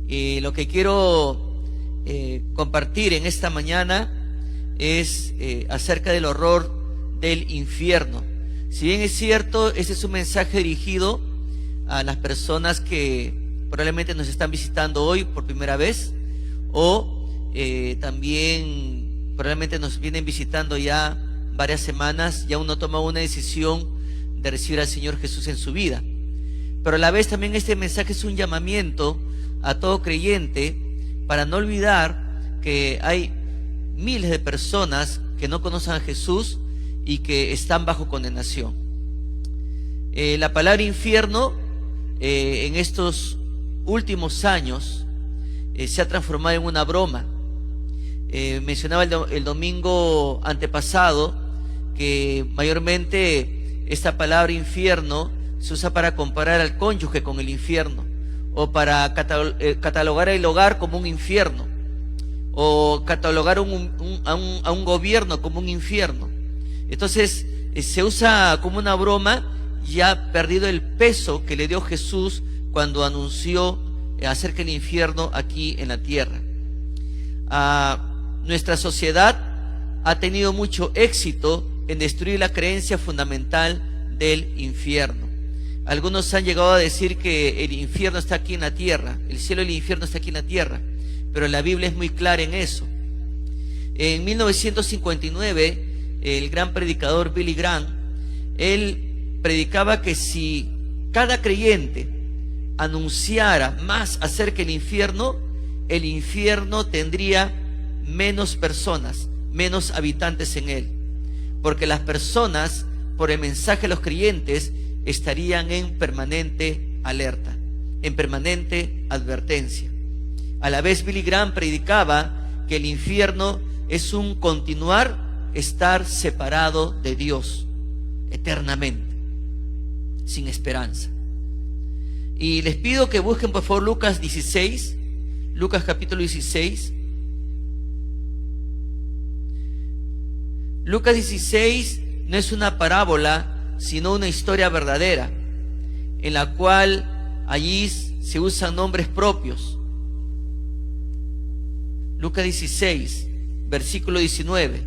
Y lo que quiero compartir en esta mañana es acerca del horror del infierno. Si bien es cierto, este es un mensaje dirigido a las personas que probablemente nos están visitando hoy por primera vez, o también probablemente nos vienen visitando ya varias semanas y aún no toma una decisión de recibir al Señor Jesús en su vida. Pero a la vez también este mensaje es un llamamiento a todo creyente para no olvidar que hay miles de personas que no conocen a Jesús y que están bajo condenación. La palabra infierno en estos últimos años se ha transformado en una broma. Mencionaba el domingo antepasado que mayormente esta palabra infierno se usa para comparar al cónyuge con el infierno, o para catalogar el hogar como un infierno, o catalogar a un gobierno como un infierno. Entonces se usa como una broma y ha perdido el peso que le dio Jesús cuando anunció acerca del infierno aquí en la tierra. Nuestra sociedad ha tenido mucho éxito en destruir la creencia fundamental del infierno. Algunos han llegado a decir que el infierno está aquí en la tierra, el cielo y el infierno está aquí en la tierra, pero la Biblia es muy clara en eso. En 1959, el gran predicador Billy Graham, él predicaba que si cada creyente anunciara más acerca del infierno, el infierno tendría menos personas, menos habitantes en él, porque las personas, por el mensaje de los creyentes, estarían en permanente alerta, en permanente advertencia. A la vez Billy Graham predicaba que el infierno es un continuar estar separado de Dios eternamente, sin esperanza. Y les pido que busquen por favor Lucas 16, Lucas capítulo 16. Lucas 16 no es una parábola, sino una historia verdadera, en la cual allí se usan nombres propios. Lucas 16, versículo 19.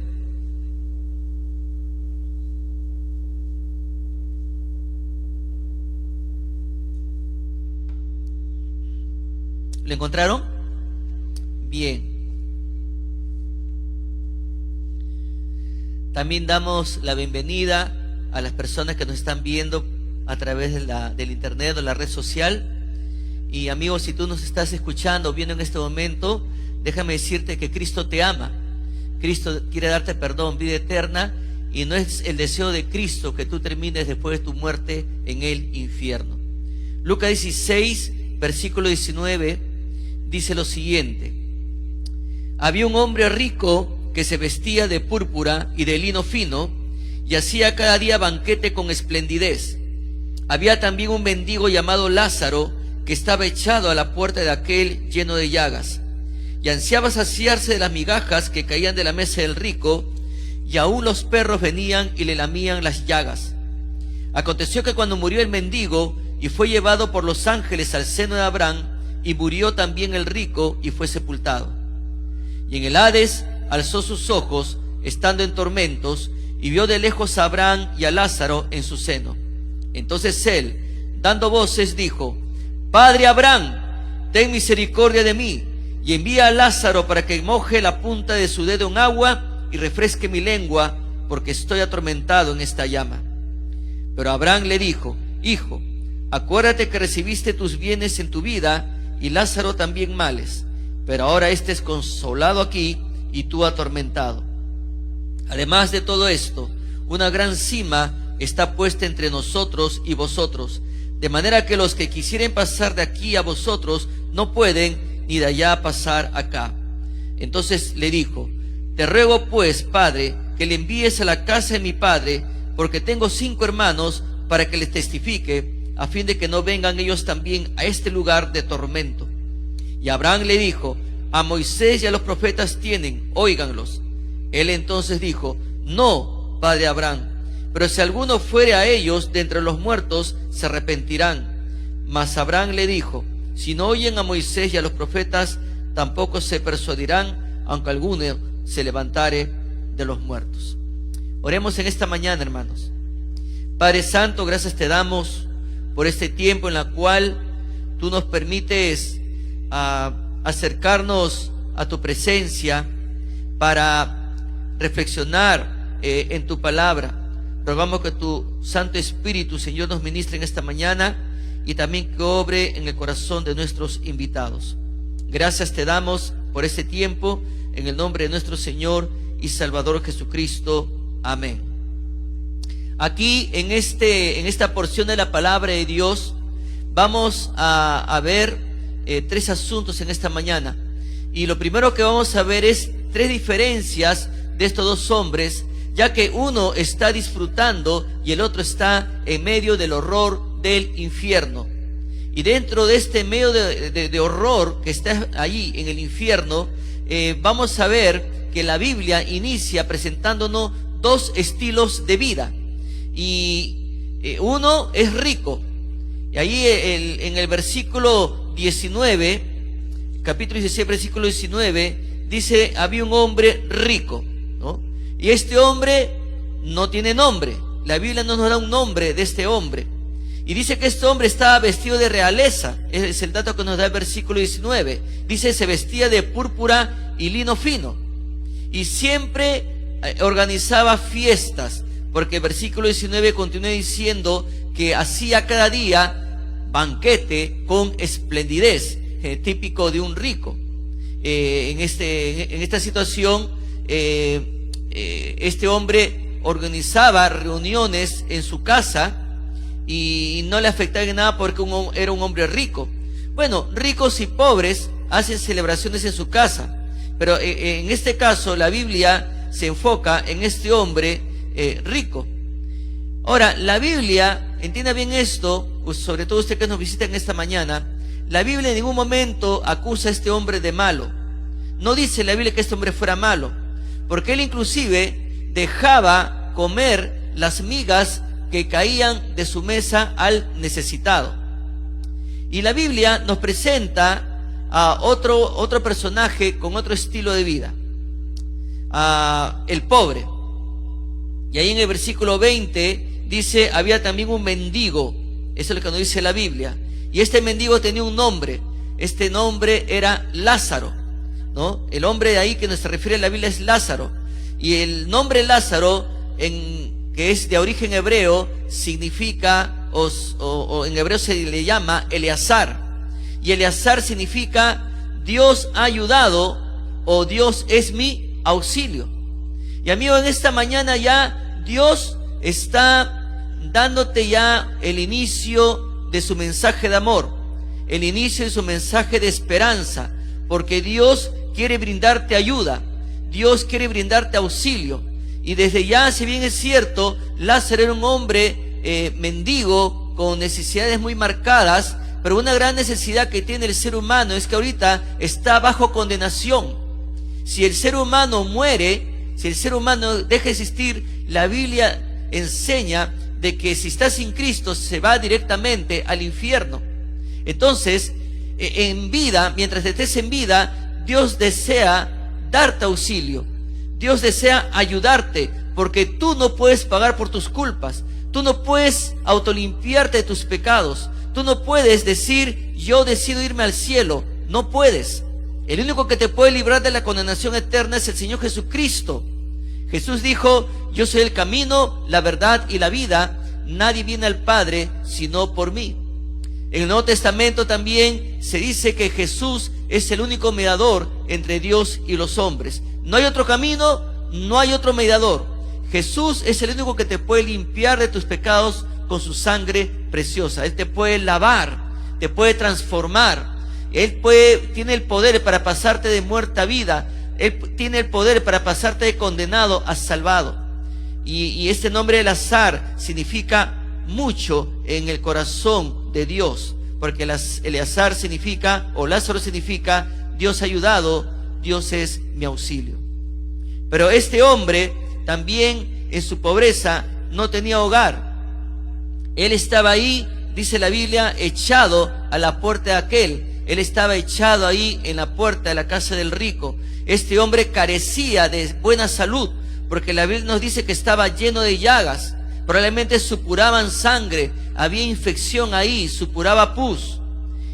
¿Lo encontraron? Bien. También damos la bienvenida a las personas que nos están viendo a través del internet o la red social. Y amigos, si tú nos estás escuchando, viendo en este momento, déjame decirte que Cristo te ama. Cristo quiere darte perdón, vida eterna, y no es el deseo de Cristo que tú termines después de tu muerte en el infierno. Lucas 16, versículo 19, dice lo siguiente: había un hombre rico que se vestía de púrpura y de lino fino, y hacía cada día banquete con esplendidez. Había también un mendigo llamado Lázaro, que estaba echado a la puerta de aquel lleno de llagas, y ansiaba saciarse de las migajas que caían de la mesa del rico, y aún los perros venían y le lamían las llagas. Aconteció que cuando murió el mendigo y fue llevado por los ángeles al seno de Abraham, y murió también el rico y fue sepultado. Y en el Hades alzó sus ojos, estando en tormentos, y vio de lejos a Abraham y a Lázaro en su seno. Entonces él, dando voces, dijo: Padre Abraham, ten misericordia de mí, y envía a Lázaro para que moje la punta de su dedo en agua y refresque mi lengua, porque estoy atormentado en esta llama. Pero Abraham le dijo: Hijo, acuérdate que recibiste tus bienes en tu vida, y Lázaro también males, pero ahora éste es consolado aquí y tú atormentado. Además de todo esto, una gran sima está puesta entre nosotros y vosotros, de manera que los que quisieren pasar de aquí a vosotros no pueden, ni de allá pasar acá. Entonces le dijo: Te ruego pues, Padre, que le envíes a la casa de mi padre, porque tengo 5 hermanos, para que les testifique, a fin de que no vengan ellos también a este lugar de tormento. Y Abraham le dijo: A Moisés y a los profetas tienen, óiganlos. Él entonces dijo: No, padre Abraham, pero si alguno fuere a ellos de entre los muertos, se arrepentirán. Mas Abraham le dijo: Si no oyen a Moisés y a los profetas, tampoco se persuadirán, aunque alguno se levantare de los muertos. Oremos en esta mañana, hermanos. Padre Santo, gracias te damos por este tiempo en la cual tú nos permites acercarnos a tu presencia para reflexionar en tu palabra. Rogamos que tu Santo Espíritu, Señor, nos ministre en esta mañana y también que obre en el corazón de nuestros invitados. Gracias te damos por este tiempo, en el nombre de nuestro Señor y Salvador Jesucristo. Amén. Aquí en esta porción de la palabra de Dios vamos a ver tres asuntos en esta mañana. Y lo primero que vamos a ver es tres diferencias de estos dos hombres, ya que uno está disfrutando y el otro está en medio del horror del infierno. Y dentro de este medio de horror que está allí en el infierno, vamos a ver que la Biblia inicia presentándonos dos estilos de vida. Y uno es rico. Y ahí en el versículo 19, capítulo 16, versículo 19, dice: había un hombre rico, ¿no? Y este hombre no tiene nombre. La Biblia no nos da un nombre de este hombre. Y dice que este hombre estaba vestido de realeza. Es el dato que nos da el versículo 19. Dice: se vestía de púrpura y lino fino. Y siempre organizaba fiestas, porque el versículo 19 continúa diciendo que hacía cada día banquete con esplendidez, típico de un rico. En esta situación, este hombre organizaba reuniones en su casa y no le afectaba en nada porque era un hombre rico. Bueno, ricos y pobres hacen celebraciones en su casa, pero en este caso la Biblia se enfoca en este hombre rico. Ahora, la Biblia, entienda bien esto, pues sobre todo usted que nos visita en esta mañana, la Biblia en ningún momento acusa a este hombre de malo. No dice la Biblia que este hombre fuera malo, porque él inclusive dejaba comer las migas que caían de su mesa al necesitado. Y la Biblia nos presenta a otro personaje con otro estilo de vida, el pobre. Y ahí en el versículo 20 dice: había también un mendigo. Eso es lo que nos dice la Biblia. Y este mendigo tenía un nombre. Este nombre era Lázaro, ¿no? El hombre de ahí que nos refiere a la Biblia es Lázaro. Y el nombre Lázaro, que es de origen hebreo, significa, o en hebreo se le llama Eleazar. Y Eleazar significa Dios ha ayudado, o Dios es mi auxilio. Y amigo, en esta mañana Dios está dándote ya el inicio de su mensaje de amor, el inicio de su mensaje de esperanza, porque Dios quiere brindarte ayuda, Dios quiere brindarte auxilio. Y desde ya, si bien es cierto, Lázaro era un hombre mendigo con necesidades muy marcadas, pero una gran necesidad que tiene el ser humano es que ahorita está bajo condenación. Si el ser humano muere, si el ser humano deja de existir, la Biblia enseña de que si está sin Cristo se va directamente al infierno. Entonces, en vida, mientras estés en vida, Dios desea darte auxilio. Dios desea ayudarte, porque tú no puedes pagar por tus culpas. Tú no puedes autolimpiarte de tus pecados. Tú no puedes decir: yo decido irme al cielo. No puedes. El único que te puede librar de la condenación eterna es el Señor Jesucristo. Jesús dijo: yo soy el camino, la verdad y la vida. Nadie viene al Padre sino por mí. En el Nuevo Testamento también se dice que Jesús es el único mediador entre Dios y los hombres. No hay otro camino, no hay otro mediador. Jesús es el único que te puede limpiar de tus pecados con su sangre preciosa. Él te puede lavar, te puede transformar. Él tiene el poder para pasarte de muerte a vida. Él tiene el poder para pasarte de condenado a salvado. Y este nombre de Eleazar significa mucho en el corazón de Dios, porque Eleazar significa, o Lázaro significa, Dios ha ayudado, Dios es mi auxilio. Pero este hombre también en su pobreza no tenía hogar. Él estaba ahí dice la Biblia, echado a la puerta de aquel. Él estaba echado ahí en la puerta de la casa del rico. Este hombre carecía de buena salud, porque la Biblia nos dice que estaba lleno de llagas. Probablemente supuraban sangre, había infección ahí, supuraba pus.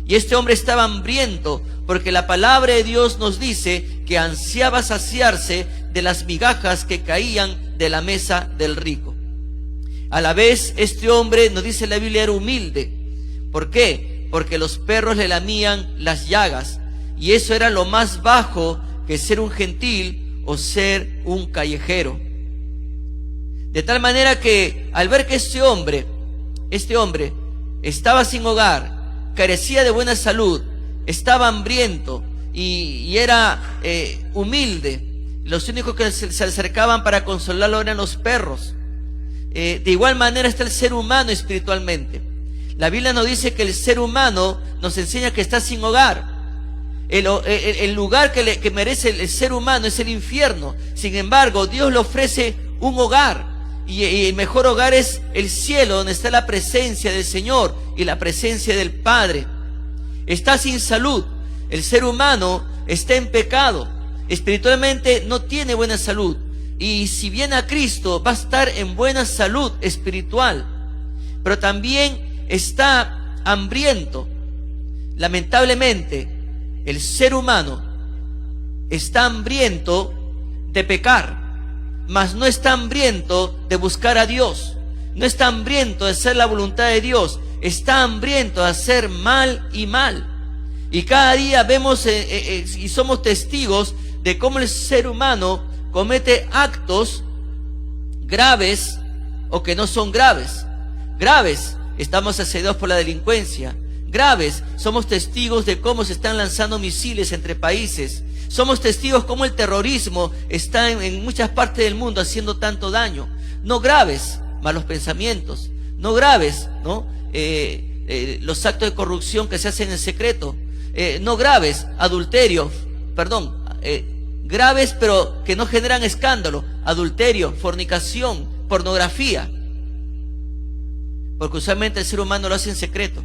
Y este hombre estaba hambriento, porque la palabra de Dios nos dice que ansiaba saciarse de las migajas que caían de la mesa del rico. A la vez, este hombre, nos dice la Biblia, era humilde. ¿Por qué? Porque los perros le lamían las llagas, y eso era lo más bajo que ser un gentil o ser un callejero. De tal manera que al ver que este hombre estaba sin hogar, carecía de buena salud, estaba hambriento y era humilde, los únicos que se acercaban para consolarlo eran los perros. De igual manera está el ser humano espiritualmente. La Biblia nos dice que el ser humano nos enseña que está sin hogar. El lugar que merece el ser humano es el infierno. Sin embargo, Dios le ofrece un hogar. Y el mejor hogar es el cielo, donde está la presencia del Señor y la presencia del Padre. Está sin salud. El ser humano está en pecado. Espiritualmente no tiene buena salud. Y si viene a Cristo, va a estar en buena salud espiritual. Pero también está hambriento. Lamentablemente, el ser humano está hambriento de pecar, mas no está hambriento de buscar a Dios. No está hambriento de hacer la voluntad de Dios. Está hambriento de hacer mal y mal. Y cada día vemos y somos testigos de cómo el ser humano comete actos graves o que no son graves. Graves, estamos asediados por la delincuencia. Graves, somos testigos de cómo se están lanzando misiles entre países. Somos testigos cómo el terrorismo está en muchas partes del mundo haciendo tanto daño. No graves, malos pensamientos. No graves, ¿no? Los actos de corrupción que se hacen en secreto. No graves, adulterio, graves pero que no generan escándalo. Adulterio, fornicación, pornografía. Porque usualmente el ser humano lo hace en secreto.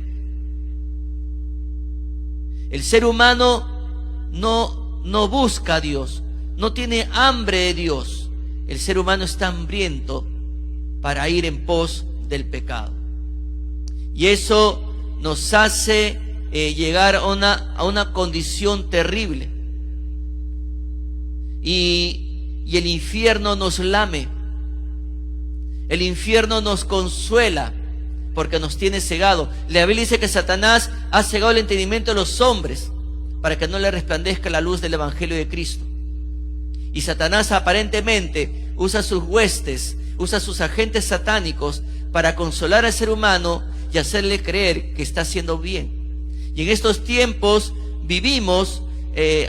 El ser humano no busca a Dios, no tiene hambre de Dios. El ser humano está hambriento para ir en pos del pecado. Y eso nos hace llegar a una condición terrible. Y el infierno nos lame. El infierno nos consuela, porque nos tiene cegado. La Biblia dice que Satanás ha cegado el entendimiento de los hombres para que no le resplandezca la luz del Evangelio de Cristo. Y Satanás aparentemente usa sus huestes, usa sus agentes satánicos para consolar al ser humano y hacerle creer que está haciendo bien. Y en estos tiempos vivimos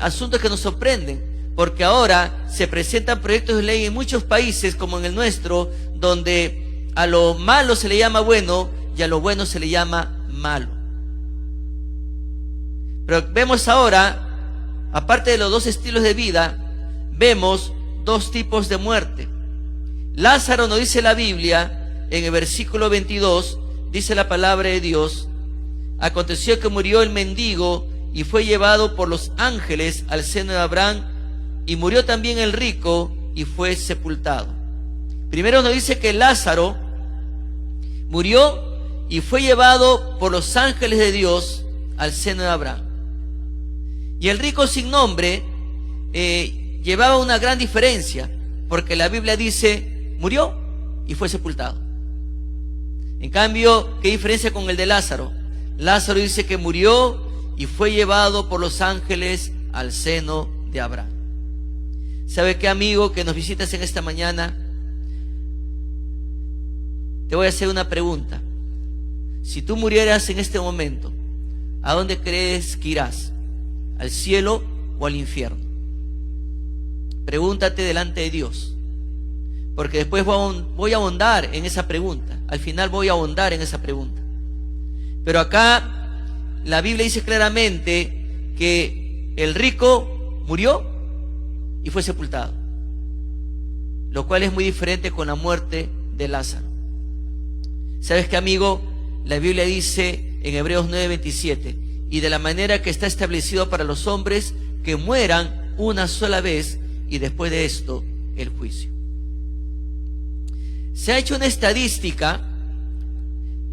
asuntos que nos sorprenden, porque ahora se presentan proyectos de ley en muchos países como en el nuestro, donde a lo malo se le llama bueno y a lo bueno se le llama malo. Pero vemos ahora, aparte de los dos estilos de vida, vemos dos tipos de muerte. Lázaro, nos dice la Biblia, en el versículo 22, dice la palabra de Dios: aconteció que murió el mendigo y fue llevado por los ángeles al seno de Abraham, y murió también el rico y fue sepultado. Primero nos dice que Lázaro murió y fue llevado por los ángeles de Dios al seno de Abraham. Y el rico sin nombre llevaba una gran diferencia, porque la Biblia dice murió y fue sepultado. En cambio, ¿qué diferencia con el de Lázaro? Lázaro dice que murió y fue llevado por los ángeles al seno de Abraham. ¿Sabe qué, amigo que nos visitas en esta mañana? Te voy a hacer una pregunta. Si tú murieras en este momento, ¿a dónde crees que irás? ¿Al cielo o al infierno? Pregúntate delante de Dios, porque después voy a ahondar en esa pregunta. Al final voy a ahondar en esa pregunta. Pero acá la Biblia dice claramente que el rico murió y fue sepultado, lo cual es muy diferente con la muerte de Lázaro. ¿Sabes qué, amigo? la Biblia dice en Hebreos 9:27, y de la manera que está establecido para los hombres que mueran una sola vez y después de esto el juicio. Se ha hecho una estadística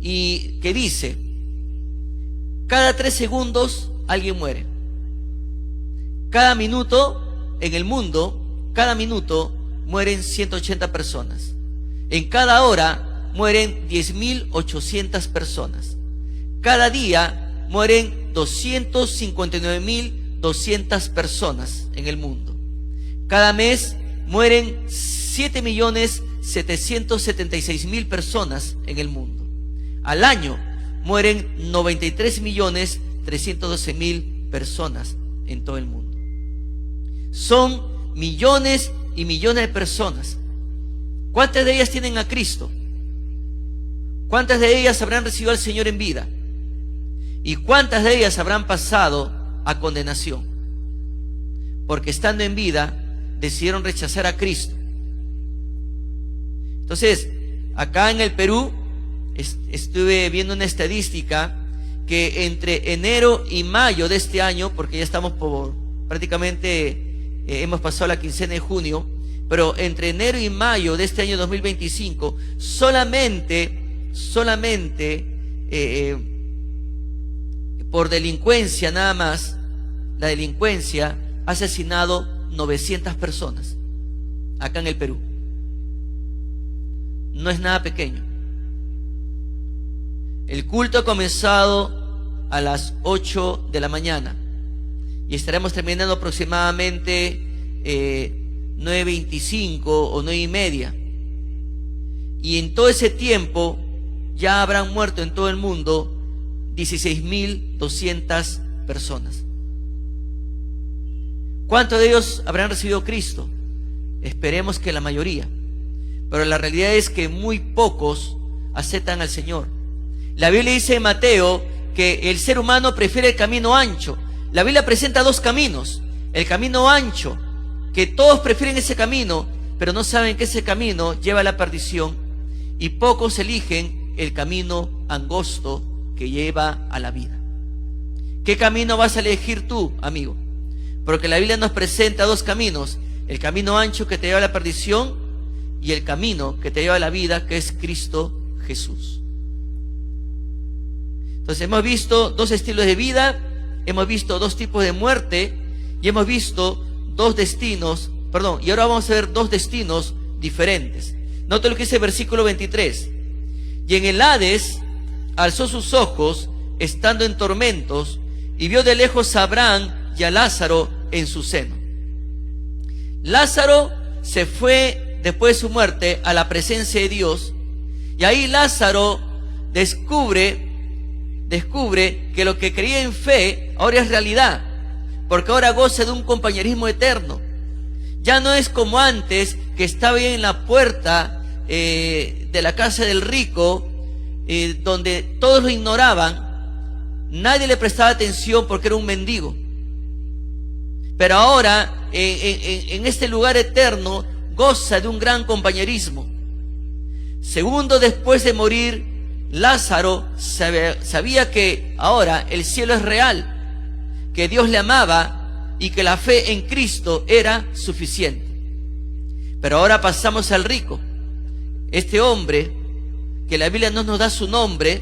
y que dice, cada 3 segundos alguien muere. Cada minuto en el mundo, cada minuto mueren 180 personas. En cada hora mueren 10.800 personas. Cada día mueren 259.200 personas en el mundo. Cada mes mueren 7.776.000 personas en el mundo. Al año mueren 93.312.000 personas en todo el mundo. Son millones y millones de personas. ¿Cuántas de ellas tienen a Cristo? ¿Cuántas de ellas habrán recibido al Señor en vida? ¿Y cuántas de ellas habrán pasado a condenación? Porque estando en vida decidieron rechazar a Cristo. Entonces, acá en el Perú estuve viendo una estadística que entre enero y mayo de este año, porque ya estamos por prácticamente hemos pasado la quincena de junio, pero entre enero y mayo de este año 2025, solamente por delincuencia nada más, la delincuencia ha asesinado 900 personas acá en el Perú. No es nada pequeño. El culto ha comenzado a las 8 de la mañana y estaremos terminando aproximadamente 9:25 o 9:30. Y en todo ese tiempo ya habrán muerto en todo el mundo 16.200 personas. ¿Cuántos de ellos habrán recibido Cristo? Esperemos que la mayoría. Pero la realidad es que muy pocos aceptan al Señor. La Biblia dice en Mateo que el ser humano prefiere el camino ancho. La Biblia presenta 2 caminos. El camino ancho, que todos prefieren ese camino, pero no saben que ese camino lleva a la perdición. Y pocos eligen el camino angosto que lleva a la vida. ¿Qué camino vas a elegir tú, amigo? Porque la Biblia nos presenta 2 caminos. El camino ancho que te lleva a la perdición y el camino que te lleva a la vida, que es Cristo Jesús. Entonces hemos visto 2 estilos de vida, hemos visto 2 tipos de muerte y hemos visto 2 destinos, y ahora vamos a ver 2 destinos diferentes. Nota lo que dice el versículo 23. Y en el Hades alzó sus ojos, estando en tormentos, y vio de lejos a Abraham y a Lázaro en su seno. Lázaro se fue después de su muerte a la presencia de Dios, y ahí Lázaro descubre que lo que creía en fe ahora es realidad, porque ahora goza de un compañerismo eterno. Ya no es como antes, que estaba ahí en la puerta de la casa del rico, donde todos lo ignoraban, nadie le prestaba atención porque era un mendigo. Pero ahora en este lugar eterno goza de un gran compañerismo. Segundo después de morir, Lázaro sabía que ahora el cielo es real, que Dios le amaba y que la fe en Cristo era suficiente. Pero ahora pasamos al rico. Este hombre, que la Biblia no nos da su nombre,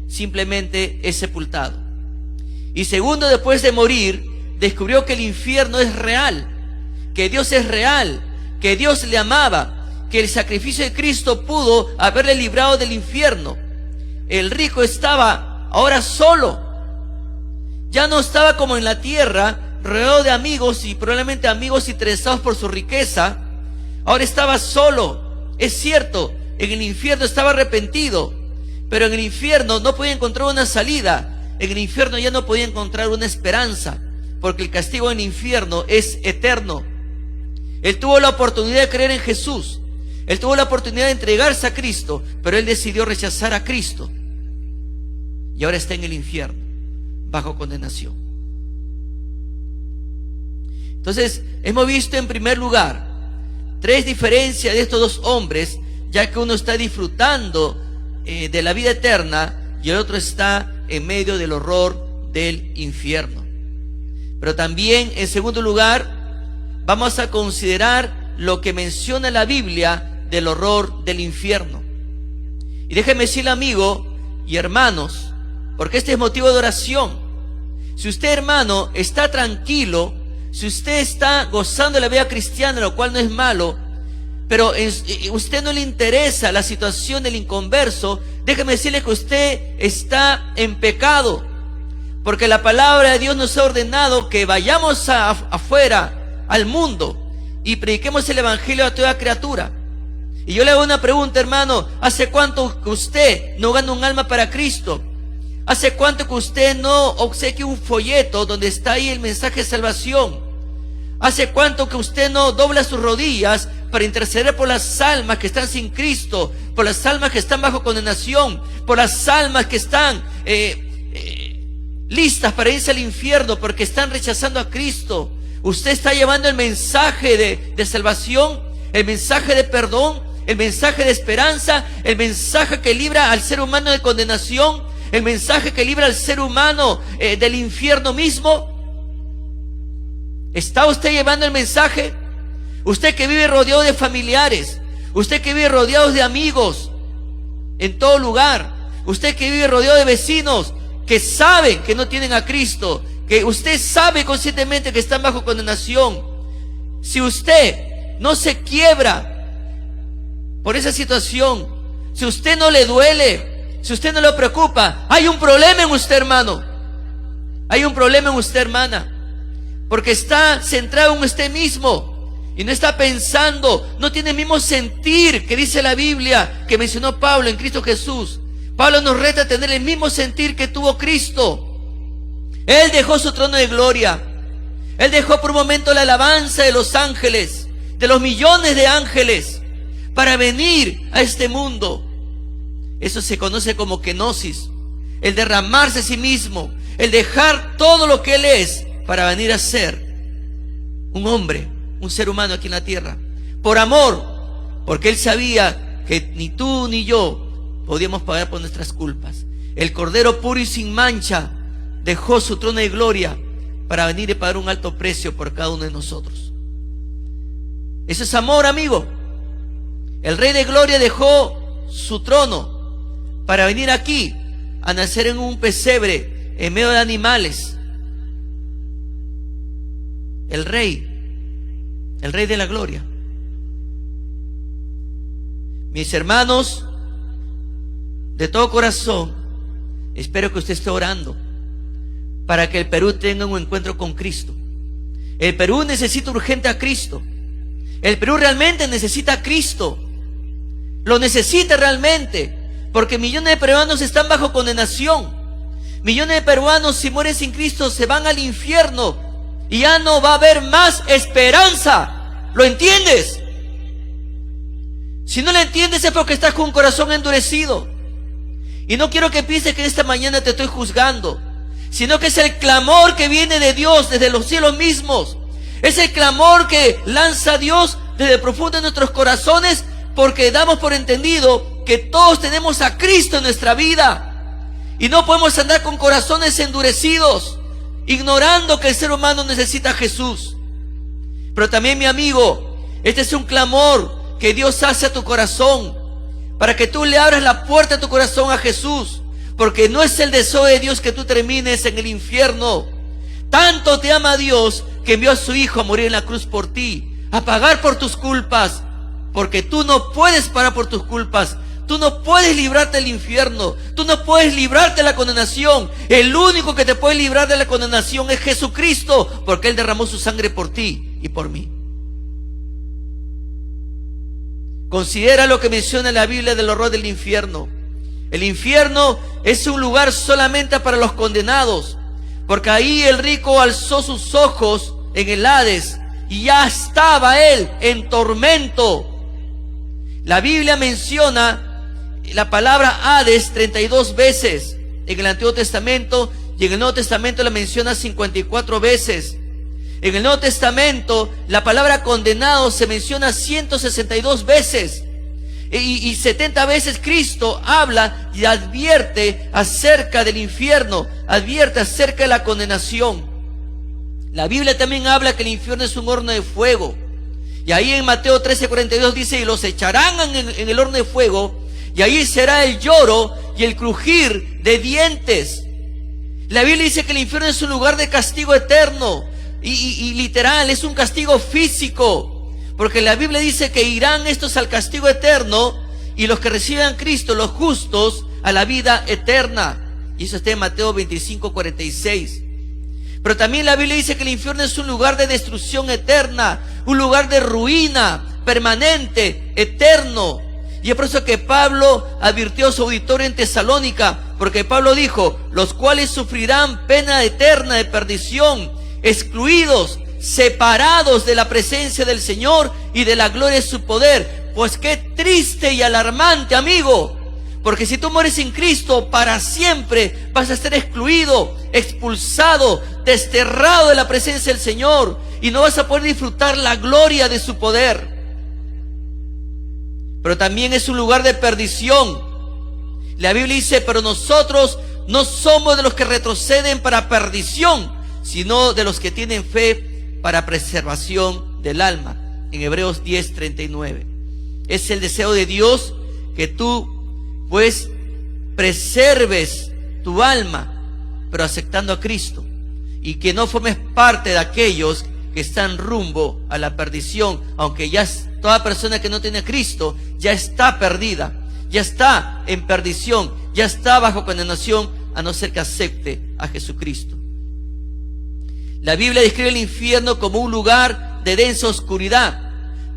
simplemente es sepultado. Y segundo, después de morir, descubrió que el infierno es real, que Dios es real, que Dios le amaba, que el sacrificio de Cristo pudo haberle librado del infierno. El rico estaba ahora solo. Ya no estaba como en la tierra, rodeado de amigos y probablemente amigos interesados por su riqueza. Ahora estaba solo. Es cierto, en el infierno estaba arrepentido, pero en el infierno no podía encontrar una salida. En el infierno ya no podía encontrar una esperanza, porque el castigo en el infierno es eterno. Él tuvo la oportunidad de creer en Jesús. Él tuvo la oportunidad de entregarse a Cristo, pero él decidió rechazar a Cristo. Y ahora está en el infierno, bajo condenación. Entonces, hemos visto en primer lugar 3 diferencias de estos 2 hombres, ya que uno está disfrutando de la vida eterna y el otro está en medio del horror del infierno. Pero también, en segundo lugar, vamos a considerar lo que menciona la Biblia del horror del infierno. Y déjeme decirle, amigo y hermanos, porque este es motivo de oración. Si usted, hermano, está tranquilo, si usted está gozando de la vida cristiana, lo cual no es malo, pero a usted no le interesa la situación del inconverso, déjeme decirle que usted está en pecado, porque la palabra de Dios nos ha ordenado que vayamos afuera al mundo y prediquemos el evangelio a toda criatura. Y yo le hago una pregunta, hermano: ¿hace cuánto que usted no gana un alma para Cristo? ¿Hace cuánto que usted no obsequia un folleto donde está ahí el mensaje de salvación? ¿Hace cuánto que usted no dobla sus rodillas para interceder por las almas que están sin Cristo, por las almas que están bajo condenación, por las almas que están listas para irse al infierno porque están rechazando a Cristo? Usted está llevando el mensaje de salvación, el mensaje de perdón, el mensaje de esperanza, el mensaje que libra al ser humano de condenación, el mensaje que libra al ser humano del infierno mismo. ¿Está usted llevando el mensaje? Usted que vive rodeado de familiares, usted que vive rodeado de amigos en todo lugar, usted que vive rodeado de vecinos que saben que no tienen a Cristo, que usted sabe conscientemente que están bajo condenación. Si usted no se quiebra por esa situación, si usted no le duele, si usted no le preocupa, hay un problema en usted, hermano. Hay un problema en usted, hermana, porque está centrado en usted mismo y no está pensando, no tiene el mismo sentir que dice la Biblia, que mencionó Pablo en Cristo Jesús. Pablo nos reta a tener el mismo sentir que tuvo Cristo. Él dejó su trono de gloria. Él dejó por un momento la alabanza de los ángeles, de los millones de ángeles, para venir a este mundo. Eso se conoce como kenosis, el derramarse a sí mismo, el dejar todo lo que él es para venir a ser un hombre, un ser humano aquí en la tierra, por amor, porque él sabía que ni tú ni yo podíamos pagar por nuestras culpas. El Cordero puro y sin mancha dejó su trono de gloria para venir y pagar un alto precio por cada uno de nosotros. Eso es amor, amigo. El Rey de Gloria dejó su trono para venir aquí a nacer en un pesebre en medio de animales. El Rey de la Gloria. Mis hermanos, de todo corazón, espero que usted esté orando para que el Perú tenga un encuentro con Cristo. El Perú necesita urgente a Cristo. El Perú realmente necesita a Cristo. Lo necesita realmente, porque millones de peruanos están bajo condenación. Millones de peruanos, si mueren sin Cristo, se van al infierno y ya no va a haber más esperanza. ¿Lo entiendes? Si no lo entiendes es porque estás con un corazón endurecido. Y no quiero que pienses que esta mañana te estoy juzgando, sino que es el clamor que viene de Dios desde los cielos mismos. Es el clamor que lanza Dios desde el profundo de nuestros corazones, porque damos por entendido que todos tenemos a Cristo en nuestra vida y no podemos andar con corazones endurecidos, ignorando que el ser humano necesita a Jesús. Pero también, mi amigo, este es un clamor que Dios hace a tu corazón, para que tú le abras la puerta de tu corazón a Jesús, porque no es el deseo de Dios que tú termines en el infierno. Tanto te ama Dios que envió a su Hijo a morir en la cruz por ti, a pagar por tus culpas, porque tú no puedes pagar por tus culpas. Tú no puedes librarte del infierno, tú no puedes librarte de la condenación. El único que te puede librar de la condenación es Jesucristo, porque Él derramó su sangre por ti y por mí. Considera lo que menciona la Biblia del horror del infierno. El infierno es un lugar solamente para los condenados, porque ahí el rico alzó sus ojos en el Hades y ya estaba él en tormento. La Biblia menciona la palabra Hades 32 veces en el Antiguo Testamento, y en el Nuevo Testamento la menciona 54 veces. En el Nuevo Testamento la palabra condenado se menciona 162 veces. Y 70 veces Cristo habla y advierte acerca del infierno, advierte acerca de la condenación. La Biblia también habla que el infierno es un horno de fuego. Y ahí en Mateo 13:42 dice: y los echarán en el horno de fuego, y ahí será el lloro y el crujir de dientes. La Biblia dice que el infierno es un lugar de castigo eterno. Y literal, es un castigo físico. Porque la Biblia dice que irán estos al castigo eterno, y los que reciban a Cristo, los justos, a la vida eterna. Y eso está en Mateo 25:46. Pero también la Biblia dice que el infierno es un lugar de destrucción eterna, un lugar de ruina permanente, eterno. Y es por eso que Pablo advirtió a su auditorio en Tesalónica, porque Pablo dijo: los cuales sufrirán pena eterna de perdición, excluidos, separados de la presencia del Señor y de la gloria de su poder. Pues qué triste y alarmante, amigo, porque si tú mueres sin Cristo, para siempre vas a ser excluido, expulsado, desterrado de la presencia del Señor, y no vas a poder disfrutar la gloria de su poder. Pero también es un lugar de perdición. La Biblia dice: pero nosotros no somos de los que retroceden para perdición, sino de los que tienen fe para preservación del alma. En Hebreos 10:39. Es el deseo de Dios que tú pues preserves tu alma, pero aceptando a Cristo, y que no formes parte de aquellos que están rumbo a la perdición, aunque ya toda persona que no tiene a Cristo ya está perdida, ya está en perdición, ya está bajo condenación, a no ser que acepte a Jesucristo. La Biblia describe el infierno como un lugar de densa oscuridad,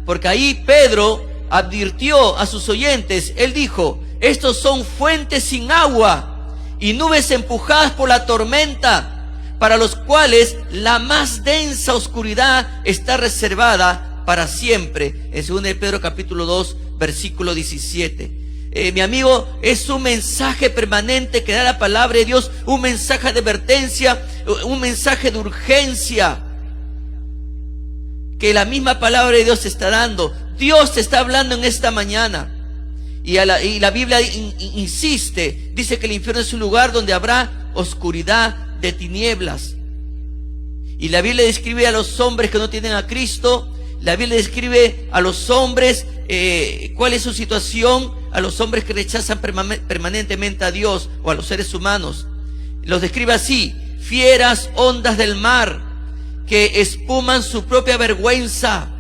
porque ahí Pedro advirtió a sus oyentes. Él dijo: estos son fuentes sin agua y nubes empujadas por la tormenta, para los cuales la más densa oscuridad está reservada para siempre. En 2 de Pedro capítulo 2 versículo 17. Mi amigo, es un mensaje permanente que da la palabra de Dios, un mensaje de advertencia, un mensaje de urgencia, que la misma palabra de Dios te está dando. Dios te está hablando en esta mañana. Y la Biblia insiste, dice que el infierno es un lugar donde habrá oscuridad de tinieblas. Y la Biblia describe a los hombres que no tienen a Cristo. La Biblia describe a los hombres cuál es su situación, a los hombres que rechazan permanentemente a Dios o a los seres humanos. Los describe así: fieras ondas del mar que espuman su propia vergüenza.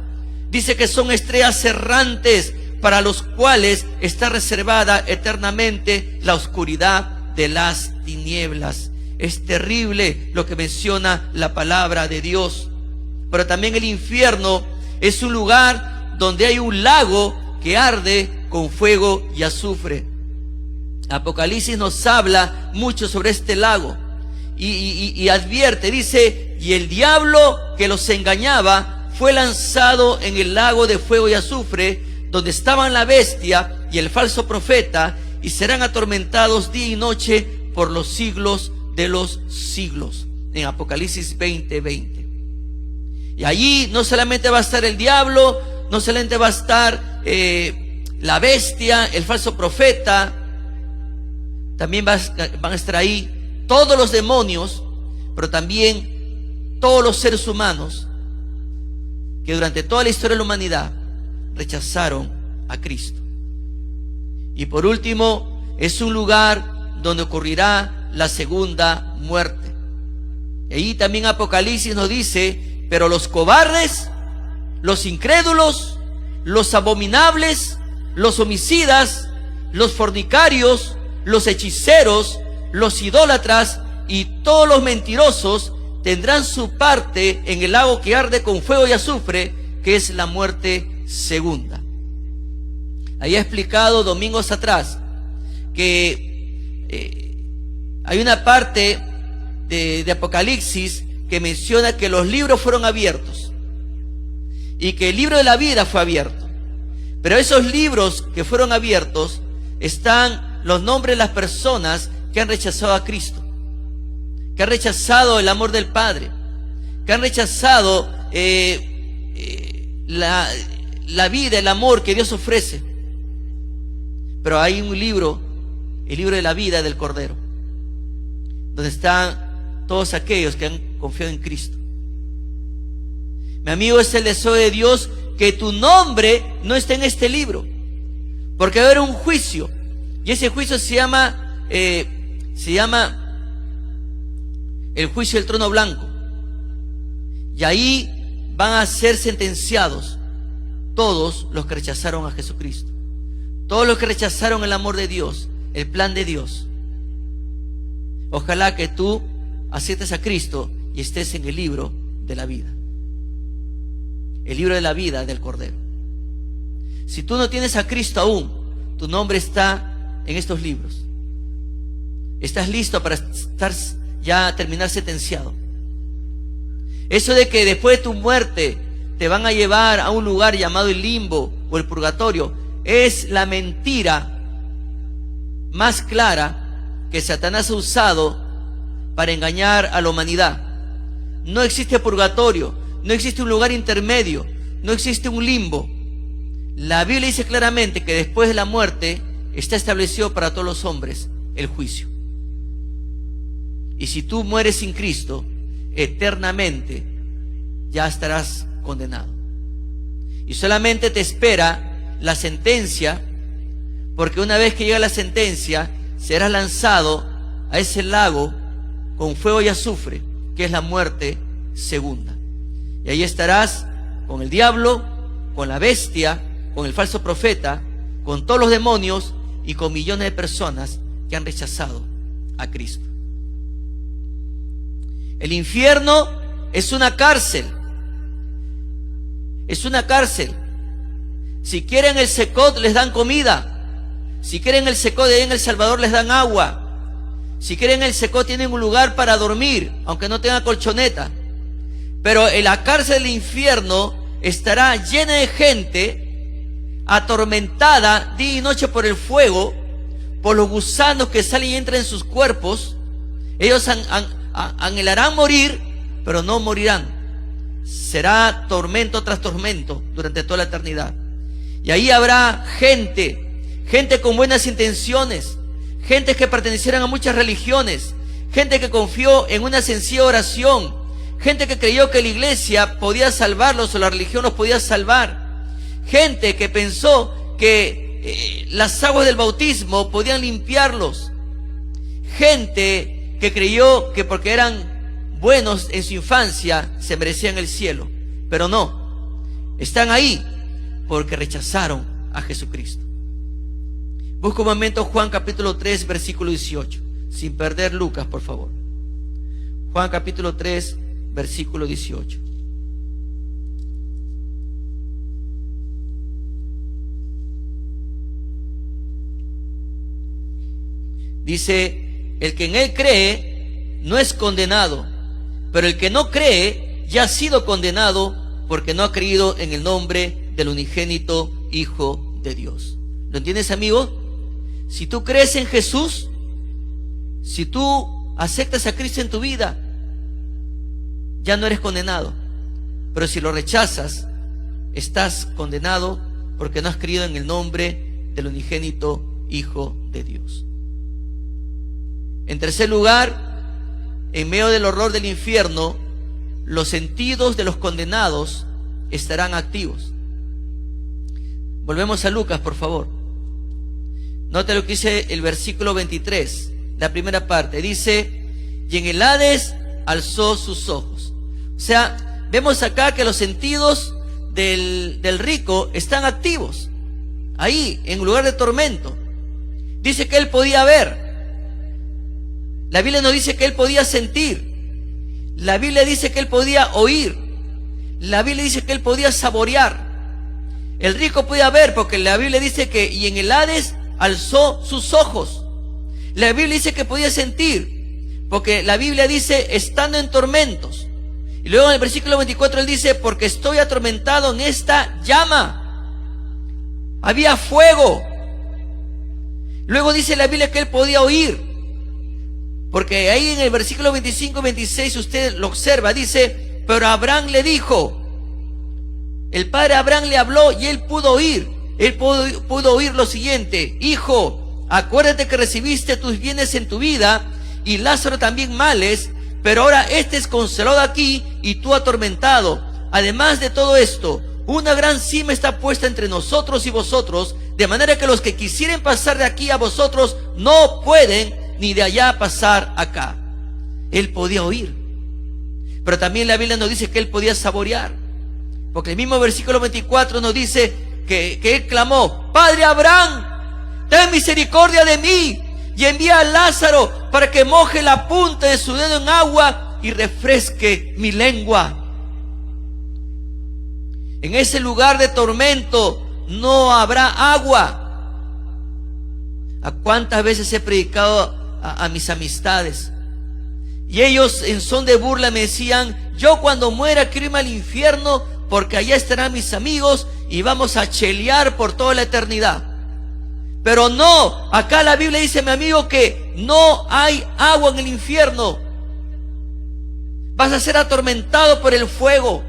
Dice que son estrellas errantes, para los cuales está reservada eternamente la oscuridad de las tinieblas. Es terrible lo que menciona la palabra de Dios. Pero también el infierno es un lugar donde hay un lago que arde con fuego y azufre. Apocalipsis nos habla mucho sobre este lago y advierte, dice: y el diablo que los engañaba fue lanzado en el lago de fuego y azufre, donde estaban la bestia y el falso profeta, y serán atormentados día y noche por los siglos de los siglos. En Apocalipsis 20:20. Y allí no solamente va a estar el diablo, no solamente va a estar la bestia, el falso profeta, también van a estar ahí todos los demonios, pero también todos los seres humanos que durante toda la historia de la humanidad rechazaron a Cristo. Y por último, es un lugar donde ocurrirá la segunda muerte. Y ahí también Apocalipsis nos dice: pero los cobardes, los incrédulos, los abominables, los homicidas, los fornicarios, los hechiceros, los idólatras y todos los mentirosos tendrán su parte en el lago que arde con fuego y azufre, que es la muerte segunda. Ahí he explicado domingos atrás que hay una parte de Apocalipsis que menciona que los libros fueron abiertos y que el libro de la vida fue abierto. Pero esos libros que fueron abiertos están los nombres de las personas que han rechazado a Cristo, que han rechazado el amor del Padre, que han rechazado la vida, el amor que Dios ofrece. Pero hay un libro, el libro de la vida del Cordero, donde están todos aquellos que han confiado en Cristo. Mi amigo, es el deseo de Dios que tu nombre no esté en este libro, porque va a haber un juicio, y ese juicio se llama el juicio del trono blanco, y ahí van a ser sentenciados todos los que rechazaron a Jesucristo, todos los que rechazaron el amor de Dios, el plan de Dios. Ojalá que tú aceptes a Cristo y estés en el libro de la vida, el libro de la vida del Cordero. Si tú no tienes a Cristo aún, tu nombre está en estos libros. Estás listo para estar ya terminar sentenciado. Eso de que después de tu muerte te van a llevar a un lugar llamado el limbo o el purgatorio es la mentira más clara que Satanás ha usado para engañar a la humanidad. No existe purgatorio, no existe un lugar intermedio, no existe un limbo. La Biblia dice claramente que después de la muerte está establecido para todos los hombres el juicio. Y si tú mueres sin Cristo, eternamente ya estarás condenado. Y solamente te espera la sentencia, porque una vez que llega la sentencia, serás lanzado a ese lago con fuego y azufre, que es la muerte segunda. Y ahí estarás con el diablo, con la bestia, con el falso profeta, con todos los demonios y con millones de personas que han rechazado a Cristo. El infierno es una cárcel. Es una cárcel. Si quieren el Secot les dan comida. Si quieren el Secot en El Salvador les dan agua. Si quieren el Secot tienen un lugar para dormir, aunque no tenga colchoneta. Pero en la cárcel del infierno estará llena de gente atormentada día y noche por el fuego, por los gusanos que salen y entran en sus cuerpos. Ellos anhelarán morir, pero no morirán. Será tormento tras tormento durante toda la eternidad. Y ahí habrá gente con buenas intenciones, gente que pertenecieron a muchas religiones, gente que confió en una sencilla oración, gente que creyó que la iglesia podía salvarlos o la religión los podía salvar, gente que pensó que las aguas del bautismo podían limpiarlos, gente que creyó que porque eran buenos en su infancia se merecían el cielo. Pero no, están ahí porque rechazaron a Jesucristo. Busca un momento Juan capítulo 3 versículo 18, sin perder Lucas, por favor. Juan capítulo 3 versículo 18. Dice: el que en él cree no es condenado, pero el que no cree ya ha sido condenado porque no ha creído en el nombre del unigénito Hijo de Dios. ¿Lo entiendes, amigo? Si tú crees en Jesús, si tú aceptas a Cristo en tu vida, ya no eres condenado. Pero si lo rechazas, estás condenado porque no has creído en el nombre del unigénito Hijo de Dios. En tercer lugar, en medio del horror del infierno, los sentidos de los condenados estarán activos. Volvemos a Lucas, por favor. Note lo que dice el versículo 23, la primera parte. Dice: y en el Hades alzó sus ojos. O sea, vemos acá que los sentidos del rico están activos. Ahí, en lugar de tormento. Dice que él podía ver. La Biblia no dice que él podía sentir. La Biblia dice que él podía oír. La Biblia dice que él podía saborear. El rico podía ver, porque la Biblia dice que y en el Hades alzó sus ojos. La Biblia dice que podía sentir, porque la Biblia dice estando en tormentos. Y luego en el versículo 24 él dice: porque estoy atormentado en esta llama. Había fuego. Luego dice la Biblia que él podía oír, porque ahí en el versículo 25 y 26 usted lo observa, dice: pero Abraham le dijo, el padre Abraham le habló y él pudo oír. él pudo oír lo siguiente: hijo, acuérdate que recibiste tus bienes en tu vida y Lázaro también males, pero ahora este es consolado aquí y tú atormentado. Además de todo esto, una gran cima está puesta entre nosotros y vosotros, de manera que los que quisieren pasar de aquí a vosotros no pueden, ni de allá pasar acá. Él podía oír, pero también la Biblia nos dice que él podía saborear, porque el mismo versículo 24 nos dice que él clamó: Padre Abraham, ten misericordia de mí y envía a Lázaro para que moje la punta de su dedo en agua y refresque mi lengua. En ese lugar de tormento no habrá agua. ¿A cuántas veces he predicado a mis amistades? Y ellos en son de burla me decían: yo cuando muera quiero irme al infierno, porque allá estarán mis amigos y vamos a chelear por toda la eternidad. Pero no, acá la Biblia dice, mi amigo, que no hay agua en el infierno. Vas a ser atormentado por el fuego.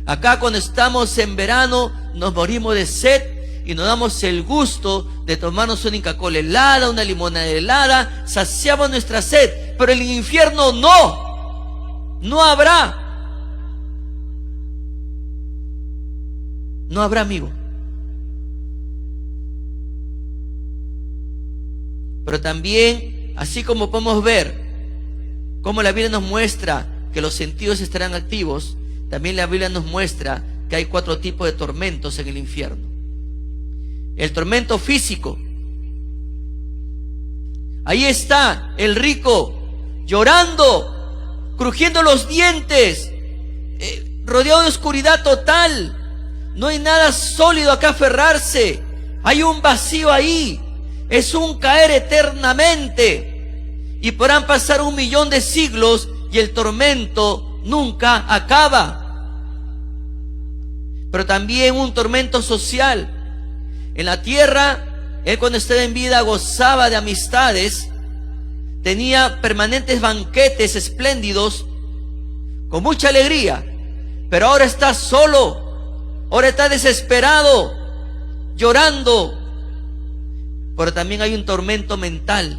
Acá cuando estamos en verano nos morimos de sed y nos damos el gusto de tomarnos una Coca-Cola helada, una limonada helada, saciamos nuestra sed. Pero en el infierno no habrá. No habrá, amigo. Pero también, así como podemos ver cómo la Biblia nos muestra que los sentidos estarán activos, también la Biblia nos muestra que hay 4 tipos de tormentos en el infierno. El tormento físico. Ahí está el rico llorando, crujiendo los dientes, rodeado de oscuridad total. No hay nada sólido acá aferrarse. Hay un vacío ahí. Es un caer eternamente. Y podrán pasar 1.000.000 de siglos y el tormento nunca acaba. Pero también un tormento social. En la tierra, él cuando estaba en vida gozaba de amistades, tenía permanentes banquetes espléndidos, con mucha alegría. Pero ahora está solo, ahora está desesperado, llorando. Pero también hay un tormento mental,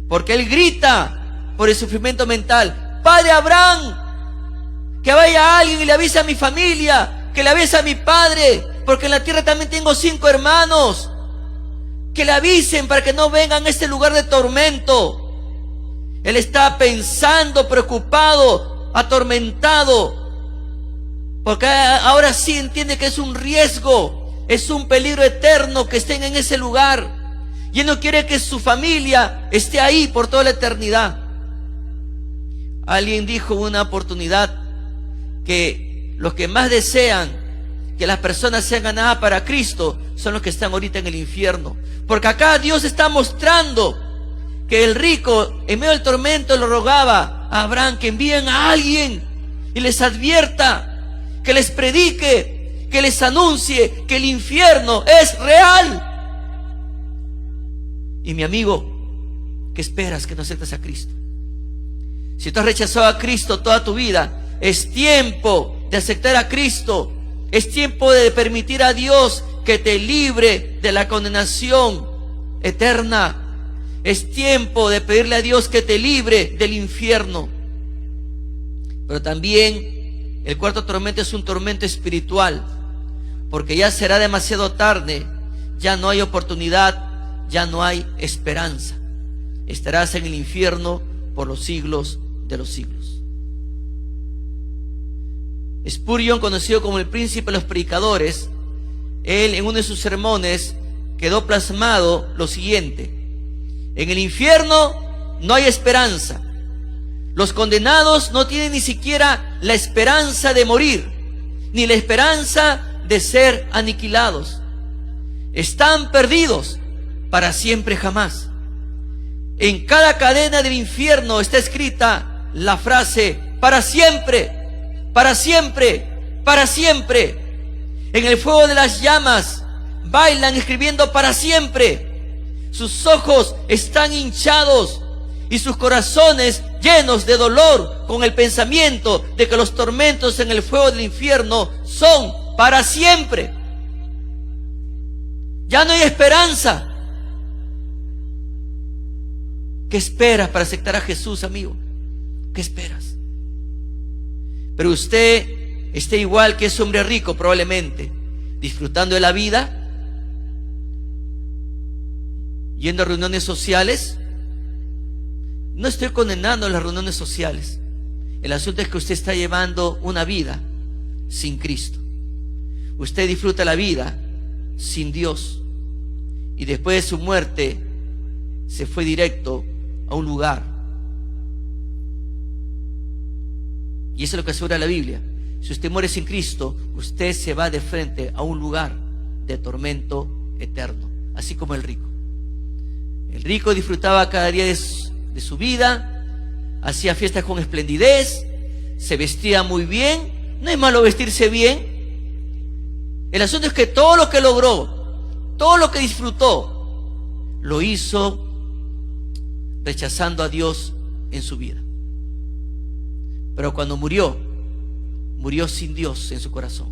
porque él grita por el sufrimiento mental: Padre Abraham, que vaya alguien y le avise a mi familia, que le avise a mi padre, porque en la tierra también tengo 5 hermanos, que le avisen para que no vengan a este lugar de tormento. Él está pensando, preocupado, atormentado, porque ahora sí entiende que es un riesgo, es un peligro eterno que estén en ese lugar, y él no quiere que su familia esté ahí por toda la eternidad. Alguien dijo en una oportunidad que los que más desean que las personas sean ganadas para Cristo son los que están ahorita en el infierno, porque acá Dios está mostrando que el rico en medio del tormento le rogaba a Abraham que envíen a alguien y les advierta, que les predique, que les anuncie que el infierno es real. Y mi amigo, ¿qué esperas que no aceptes a Cristo? Si tú has rechazado a Cristo toda tu vida, es tiempo de aceptar a Cristo. Es tiempo de permitir a Dios que te libre de la condenación eterna. Es tiempo de pedirle a Dios que te libre del infierno. Pero también el 4.º tormento es un tormento espiritual, porque ya será demasiado tarde, ya no hay oportunidad, ya no hay esperanza. Estarás en el infierno por los siglos de los siglos. Spurgeon, conocido como el príncipe de los predicadores, él en uno de sus sermones quedó plasmado lo siguiente: en el infierno no hay esperanza. Los condenados no tienen ni siquiera la esperanza de morir, ni la esperanza de ser aniquilados. Están perdidos para siempre jamás. En cada cadena del infierno está escrita la frase: para siempre, para siempre, para siempre. En el fuego de las llamas bailan escribiendo para siempre. Sus ojos están hinchados y sus corazones llenos de dolor con el pensamiento de que los tormentos en el fuego del infierno son para siempre. Ya no hay esperanza. ¿Qué esperas para aceptar a Jesús, amigo? ¿Qué esperas? Pero usted esté igual que ese hombre rico, probablemente, disfrutando de la vida, yendo a reuniones sociales. No estoy condenando las reuniones sociales. El asunto es que usted está llevando una vida sin Cristo. Usted disfruta la vida sin Dios, y después de su muerte se fue directo a un lugar. Y eso es lo que asegura la Biblia. Si usted muere sin Cristo, usted se va de frente a un lugar de tormento eterno, así como el rico. El rico disfrutaba cada día de su vida, hacía fiestas con esplendidez, se vestía muy bien. No es malo vestirse bien. El asunto es que todo lo que logró, todo lo que disfrutó, lo hizo rechazando a Dios en su vida. Pero cuando murió sin Dios en su corazón.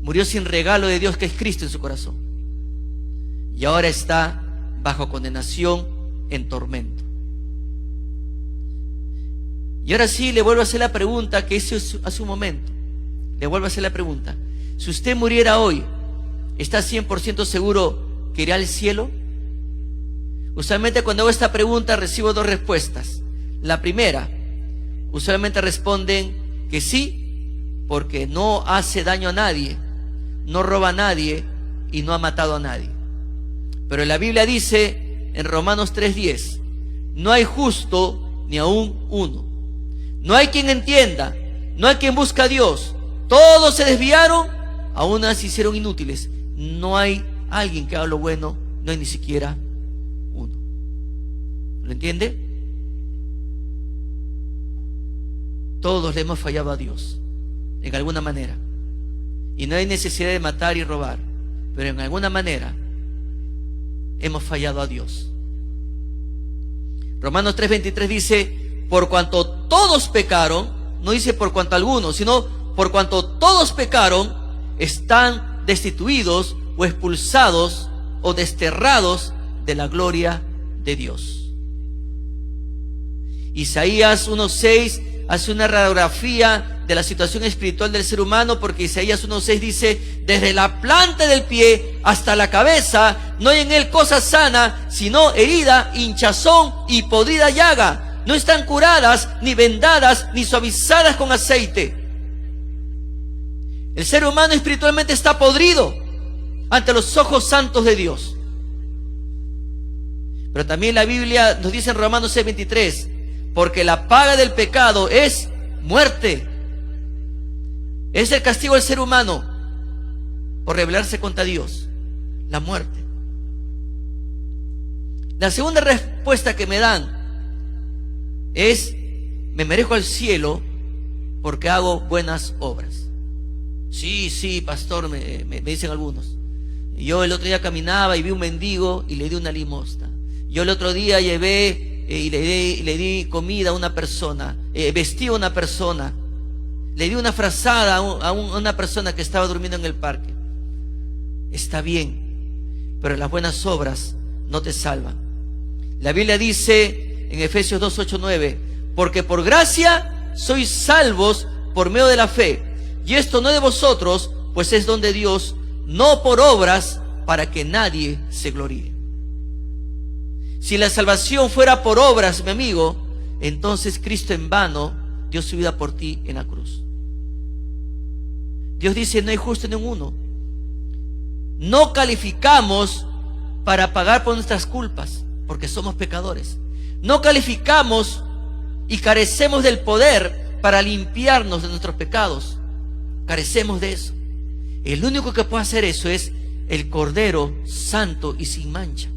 Murió sin regalo de Dios, que es Cristo, en su corazón. Y ahora está bajo condenación, en tormento. Y ahora sí le vuelvo a hacer la pregunta que hice hace un momento. Le vuelvo a hacer la pregunta. Si usted muriera hoy, ¿está 100% seguro que irá al cielo? Usualmente cuando hago esta pregunta recibo dos respuestas. La primera, usualmente responden que sí, porque no hace daño a nadie, no roba a nadie y no ha matado a nadie. Pero la Biblia dice en Romanos 3:10, no hay justo ni aún uno. No hay quien entienda, no hay quien busque a Dios. Todos se desviaron, a unas se hicieron inútiles. No hay alguien que haga lo bueno, no hay ni siquiera uno. ¿Lo entiende? Todos le hemos fallado a Dios, en alguna manera. Y no hay necesidad de matar y robar, pero en alguna manera hemos fallado a Dios. Romanos 3:23 dice, por cuanto todos pecaron, no dice por cuanto algunos, sino por cuanto todos pecaron, están destituidos o expulsados o desterrados de la gloria de Dios. Isaías 1:6 hace una radiografía de la situación espiritual del ser humano, porque Isaías 1:6 dice, desde la planta del pie hasta la cabeza no hay en él cosa sana, sino herida, hinchazón y podrida llaga. No están curadas, ni vendadas, ni suavizadas con aceite. El ser humano espiritualmente está podrido ante los ojos santos de Dios. Pero también la Biblia nos dice en Romanos 6:23, porque la paga del pecado es muerte. Es el castigo del ser humano por rebelarse contra Dios, la muerte. La segunda respuesta que me dan es, me merezco el cielo porque hago buenas obras. Sí, pastor, me dicen algunos. Yo el otro día caminaba y vi un mendigo y le di una limosna. Yo el otro día llevé y le di comida a una persona, vestí a una persona, le di una frazada a una persona que estaba durmiendo en el parque. Está bien, pero las buenas obras no te salvan. La Biblia dice en Efesios 2:8-9, porque por gracia sois salvos por medio de la fe, y esto no de vosotros, pues es don de Dios, no por obras, para que nadie se gloríe. Si la salvación fuera por obras, mi amigo, entonces Cristo en vano dio su vida por ti en la cruz. Dios dice, no hay justo ni uno. No calificamos para pagar por nuestras culpas, porque somos pecadores. No calificamos y carecemos del poder para limpiarnos de nuestros pecados. Carecemos de eso. El único que puede hacer eso es el Cordero Santo y sin mancha.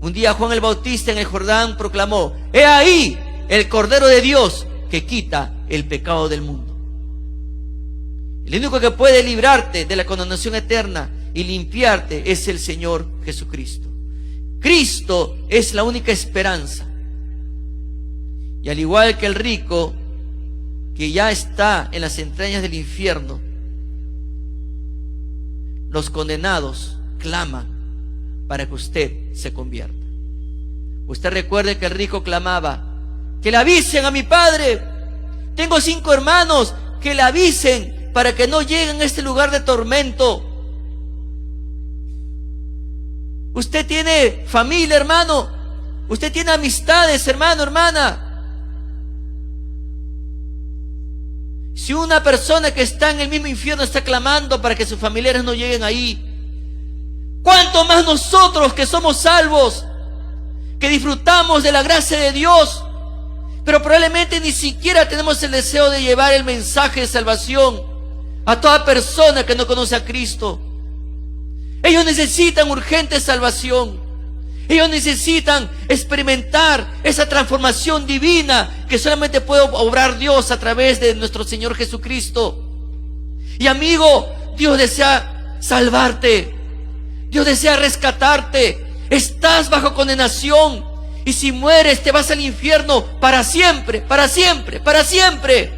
Un día Juan el Bautista en el Jordán proclamó, he ahí el Cordero de Dios que quita el pecado del mundo. El único que puede librarte de la condenación eterna y limpiarte es el Señor Jesucristo. Cristo es la única esperanza. Y al igual que el rico que ya está en las entrañas del infierno, los condenados claman para que usted se convierta. Usted recuerde que el rico clamaba: que le avisen a mi padre, tengo 5 hermanos, que le avisen para que no lleguen a este lugar de tormento. Usted tiene familia, hermano, usted tiene amistades, hermano, hermana. Si una persona que está en el mismo infierno está clamando para que sus familiares no lleguen ahí, ¿cuánto más nosotros que somos salvos, que disfrutamos de la gracia de Dios, pero probablemente ni siquiera tenemos el deseo de llevar el mensaje de salvación a toda persona que no conoce a Cristo? Ellos necesitan urgente salvación. Ellos necesitan experimentar esa transformación divina que solamente puede obrar Dios a través de nuestro Señor Jesucristo. Y amigo, Dios desea salvarte. Dios desea rescatarte. Estás bajo condenación. Y si mueres te vas al infierno para siempre, para siempre, para siempre.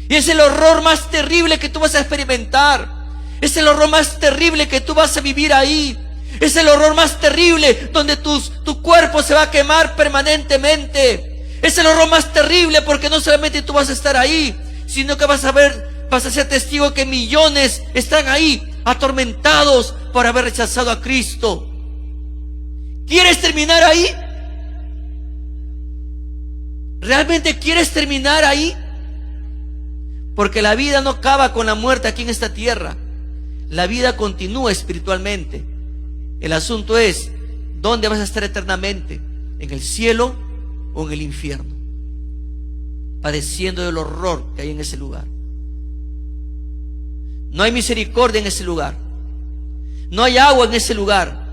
Y es el horror más terrible que tú vas a experimentar. Es el horror más terrible que tú vas a vivir ahí. Es el horror más terrible donde tu cuerpo se va a quemar permanentemente. Es el horror más terrible porque no solamente tú vas a estar ahí, sino que vas a ser testigo que millones están ahí atormentados por haber rechazado a Cristo. ¿Quieres terminar ahí? ¿Realmente quieres terminar ahí? Porque la vida no acaba con la muerte aquí en esta tierra. La vida continúa espiritualmente. El asunto es, ¿dónde vas a estar eternamente? ¿En el cielo o en el infierno? Padeciendo del horror que hay en ese lugar. No hay misericordia en ese lugar. No hay agua en ese lugar.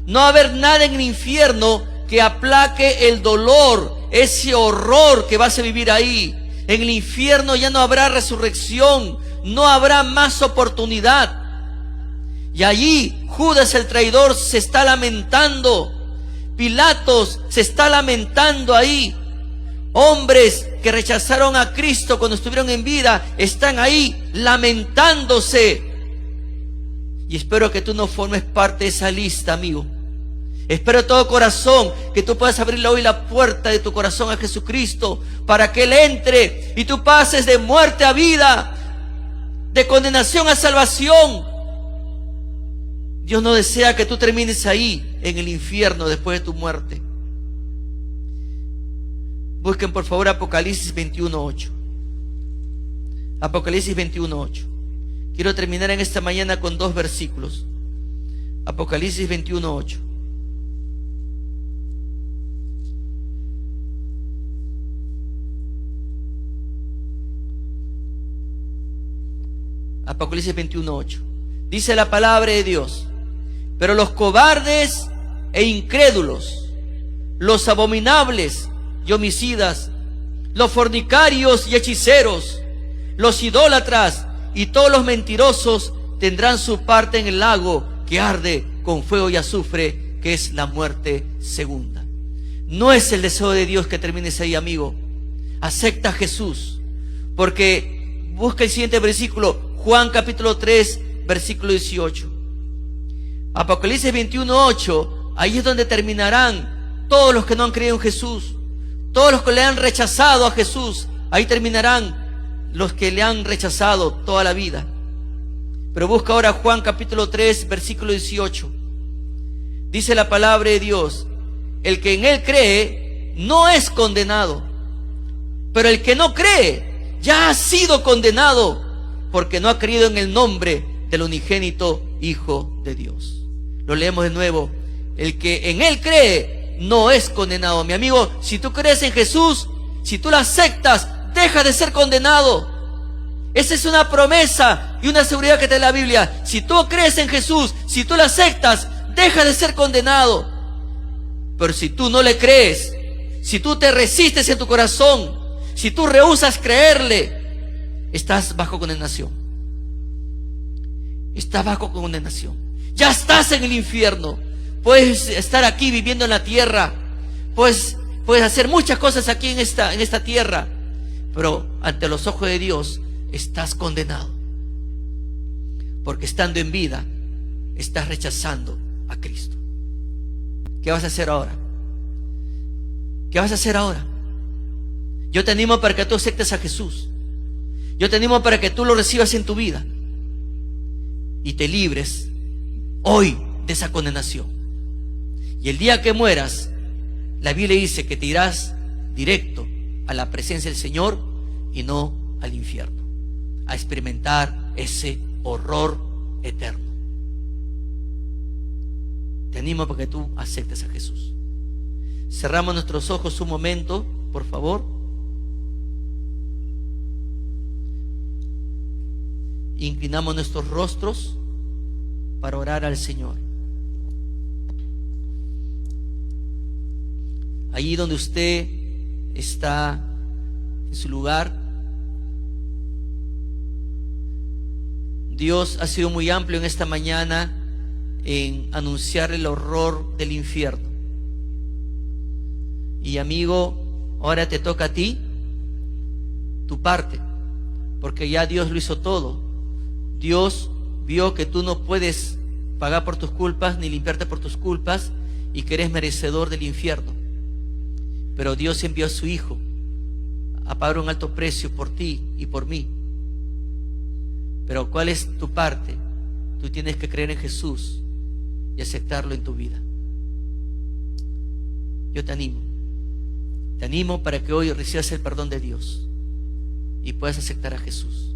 No va a haber nada en el infierno que aplaque el dolor, ese horror que vas a vivir ahí. En el infierno ya no habrá resurrección, no habrá más oportunidad. Y allí Judas el traidor se está lamentando. Pilatos se está lamentando ahí. Hombres que rechazaron a Cristo cuando estuvieron en vida están ahí lamentándose. Y espero que tú no formes parte de esa lista, amigo. Espero de todo corazón que tú puedas abrirle hoy la puerta de tu corazón a Jesucristo para que Él entre y tú pases de muerte a vida, de condenación a salvación. Dios no desea que tú termines ahí en el infierno después de tu muerte. Busquen por favor Apocalipsis 21:8. Apocalipsis 21:8. Quiero terminar en esta mañana con 2 versículos. Apocalipsis 21:8. Apocalipsis 21:8. Dice la palabra de Dios: pero los cobardes e incrédulos, los abominables y homicidas, los fornicarios y hechiceros, los idólatras y todos los mentirosos tendrán su parte en el lago que arde con fuego y azufre, que es la muerte segunda. No es el deseo de Dios que termines ahí, amigo. Acepta a Jesús, porque busca el siguiente versículo, Juan capítulo 3, versículo 18. Apocalipsis 21:8. Ahí es donde terminarán todos los que no han creído en Jesús, todos los que le han rechazado a Jesús. Ahí terminarán los que le han rechazado toda la vida. Pero busca ahora Juan capítulo 3, versículo 18. Dice la palabra de Dios: el que en Él cree no es condenado, pero el que no cree ya ha sido condenado, porque no ha creído en el nombre del unigénito Hijo de Dios. Lo leemos de nuevo: el que en Él cree no es condenado. Mi amigo, si tú crees en Jesús, si tú lo aceptas, deja de ser condenado. Esa es una promesa y una seguridad que te da la Biblia. Si tú crees en Jesús, si tú lo aceptas, deja de ser condenado. Pero si tú no le crees, si tú te resistes en tu corazón, si tú rehusas creerle, estás bajo condenación. Estás bajo condenación. Ya estás en el infierno. Puedes estar aquí viviendo en la tierra. Puedes hacer muchas cosas aquí en esta tierra. Pero ante los ojos de Dios estás condenado. Porque estando en vida estás rechazando a Cristo. ¿Qué vas a hacer ahora? ¿Qué vas a hacer ahora? Yo te animo para que tú aceptes a Jesús. Yo te animo para que tú lo recibas en tu vida y te libres hoy de esa condenación. Y el día que mueras, la Biblia dice que te irás directo a la presencia del Señor y no al infierno, a experimentar ese horror eterno. Te animo para que tú aceptes a Jesús. Cerramos nuestros ojos un momento, por favor. Inclinamos nuestros rostros para orar al Señor. Allí donde usted está en su lugar, Dios ha sido muy amplio en esta mañana en anunciar el horror del infierno. Y amigo, ahora te toca a ti tu parte, porque ya Dios lo hizo todo. Dios vio que tú no puedes pagar por tus culpas ni limpiarte por tus culpas y que eres merecedor del infierno. Pero Dios envió a su Hijo a pagar un alto precio por ti y por mí. Pero ¿cuál es tu parte? Tú tienes que creer en Jesús y aceptarlo en tu vida. Yo te animo para que hoy recibas el perdón de Dios y puedas aceptar a Jesús.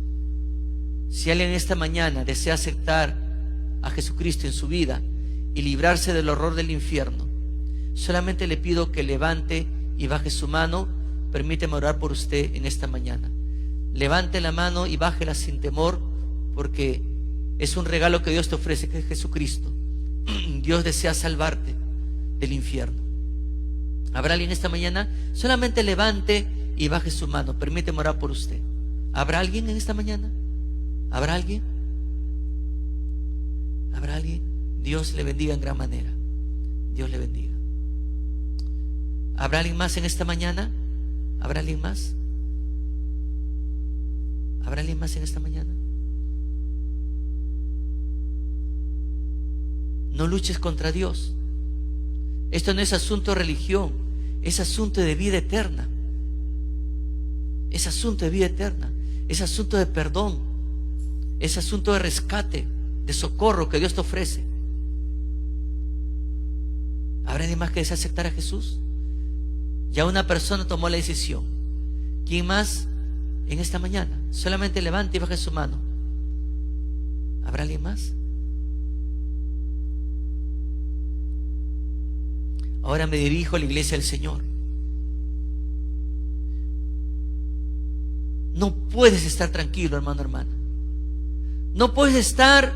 Si alguien esta mañana desea aceptar a Jesucristo en su vida y librarse del horror del infierno, solamente le pido que levante y baje su mano. Permíteme orar por usted en esta mañana. Levante la mano y bájela sin temor, porque es un regalo que Dios te ofrece, que es Jesucristo. Dios desea salvarte del infierno. ¿Habrá alguien esta mañana? Solamente levante y baje su mano. Permíteme orar por usted. ¿Habrá alguien en esta mañana? ¿Habrá alguien? ¿Habrá alguien? Dios le bendiga en gran manera. Dios le bendiga. ¿Habrá alguien más en esta mañana? ¿Habrá alguien más? ¿Habrá alguien más en esta mañana? No luches contra Dios. Esto no es asunto de religión, es asunto de vida eterna. Es asunto de vida eterna, es asunto de perdón, es asunto de rescate, de socorro que Dios te ofrece. ¿Habrá alguien más que desea aceptar a Jesús? Ya una persona tomó la decisión. ¿Quién más en esta mañana? Solamente levante y baje su mano. ¿Habrá alguien más? Ahora me dirijo a la iglesia del Señor. No puedes estar tranquilo, hermano, hermana. No puedes estar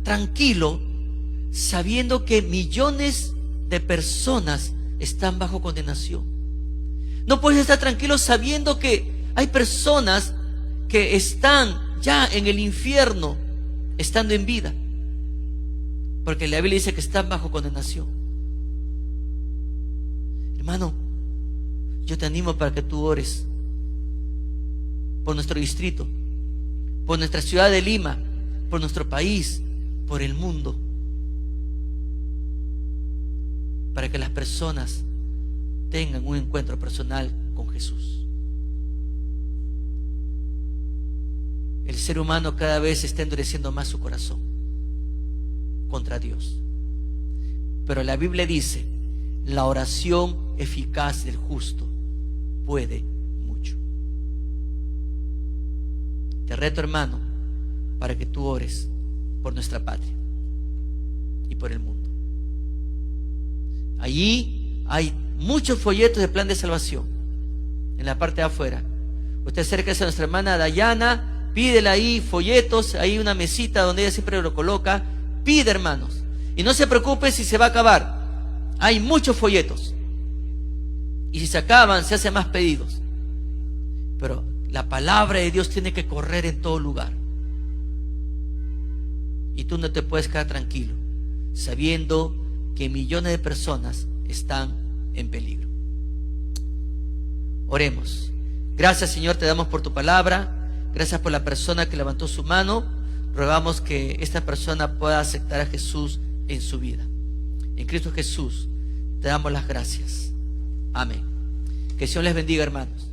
tranquilo sabiendo que millones de personas están bajo condenación. No puedes estar tranquilo sabiendo que hay personas que están ya en el infierno estando en vida, porque la Biblia dice que están bajo condenación. Hermano, yo te animo para que tú ores por nuestro distrito, por nuestra ciudad de Lima, por nuestro país, por el mundo, para que las personas tengan un encuentro personal con Jesús. El ser humano cada vez está endureciendo más su corazón contra Dios. Pero la Biblia dice: la oración eficaz del justo puede mucho. Te reto, hermano, para que tú ores por nuestra patria y por el mundo. Allí hay muchos folletos de plan de salvación en la parte de afuera. Usted acérquese a nuestra hermana Dayana, pídele ahí folletos, hay una mesita donde ella siempre lo coloca. Pide, hermanos, y no se preocupe si se va a acabar. Hay muchos folletos, y si se acaban se hacen más pedidos, pero la palabra de Dios tiene que correr en todo lugar. Y tú no te puedes quedar tranquilo sabiendo que millones de personas están en peligro. Oremos. Gracias, Señor, te damos por tu palabra. Gracias por la persona que levantó su mano. rogamos que esta persona pueda aceptar a Jesús en su vida. En Cristo Jesús te damos las gracias. Amén. Que el Señor les bendiga, hermanos.